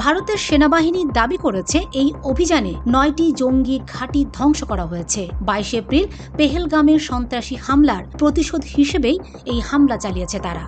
ভারতের সেনাবাহিনী দাবি করেছে এই অভিযানে 9টি জঙ্গি ঘাঁটি ধ্বংস করা হয়েছে। 22 এপ্রিল পেহেলগামের সন্ত্রাসী হামলার প্রতিশোধ হিসেবেই এই হামলা চালিয়েছে তারা।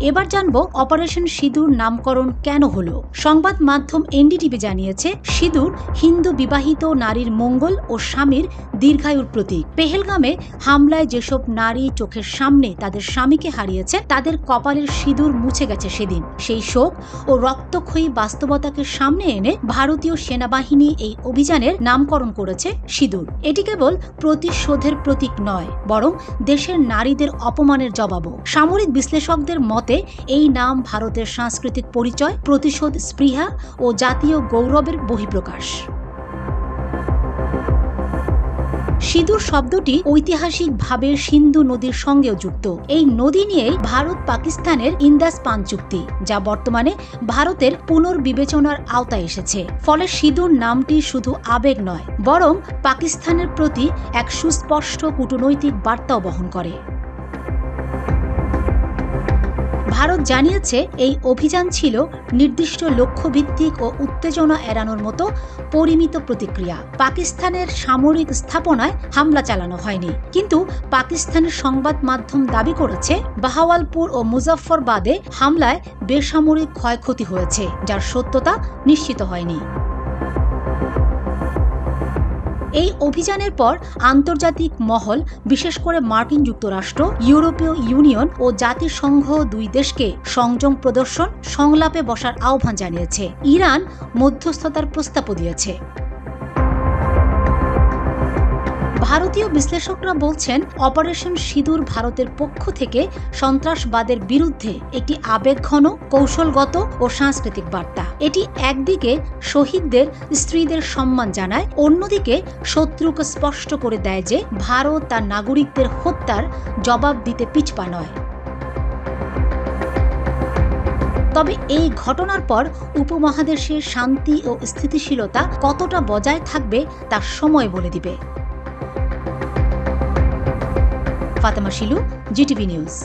এবার জানবো অপারেশন সিঁদুর নামকরণ কেন হলো। সংবাদ মাধ্যম এনডিটিভি জানিয়েছে, সিঁদুর হিন্দু বিবাহিত নারীর মঙ্গল ও স্বামীর দীর্ঘায়ুর প্রতীক। পেহেলগামে হামলায় যেসব নারী চোখের সামনে তাদের স্বামীকে হারিয়েছে, তাদের কপালের সিঁদুর মুছে গেছে সেদিন। সেই শোক ও রক্তক্ষয়ী বাস্তবতাকে সামনে এনে ভারতীয় সেনাবাহিনী এই অভিযানের নামকরণ করেছে সিঁদুর। এটি কেবল প্রতিশোধের প্রতীক নয়, বরং দেশের নারীদের অপমানের জবাবও। সামরিক বিশ্লেষকদের মতে এই নাম ভারতের সাংস্কৃতিক পরিচয়, প্রতিশোধ স্পৃহা ও জাতীয় গৌরবের বহিঃপ্রকাশ। সিঁদুর শব্দটি ঐতিহাসিকভাবে সিন্ধু নদীর সঙ্গেও যুক্ত। এই নদী নিয়েই ভারত পাকিস্তানের ইন্দাস পান চুক্তি, যা বর্তমানে ভারতের পুনর্বিবেচনার আওতায় এসেছে। ফলে সিঁদুর নামটি শুধু আবেগ নয়, বরং পাকিস্তানের প্রতি এক সুস্পষ্ট কূটনৈতিক বার্তাও বহন করে। ভারত জানিয়েছে, এই অভিযান ছিল নির্দিষ্ট লক্ষ্যভিত্তিক ও উত্তেজনা এড়ানোর মতো পরিমিত প্রতিক্রিয়া। পাকিস্তানের সামরিক স্থাপনায় হামলা চালানো হয়নি, কিন্তু পাকিস্তানের সংবাদ মাধ্যম দাবি করেছে বাহাওয়ালপুর ও মুজাফফরবাদে হামলায় বেসামরিক ক্ষয়ক্ষতি হয়েছে, যার সত্যতা নিশ্চিত হয়নি। এই অভিযানের পর আন্তর্জাতিক মহল, বিশেষ করে মার্কিন যুক্তরাষ্ট্র, ইউরোপীয় ইউনিয়ন ও জাতিসংঘ দুই দেশকে সংযম প্রদর্শন, সংলাপে বসার আহ্বান জানিয়েছে। ইরান মধ্যস্থতার প্রস্তাবও দিয়েছে। ভারতীয় বিশ্লেষকরা বলছেন, অপারেশন সিঁদুর ভারতের পক্ষ থেকে সন্ত্রাসবাদের বিরুদ্ধে একটি আবেগঘন, কৌশলগত ও সাংস্কৃতিক বার্তা। এটি একদিকে শহীদদের স্ত্রীদের সম্মান জানায়, অন্যদিকে শত্রুকে স্পষ্ট করে দেয় যে ভারত তার নাগরিকদের হত্যার জবাব দিতে পিছপা নয়। তবে এই ঘটনার পর উপমহাদেশের শান্তি ও স্থিতিশীলতা কতটা বজায় থাকবে তা সময় বলে দিবে। Fatema Shilu, GTV news.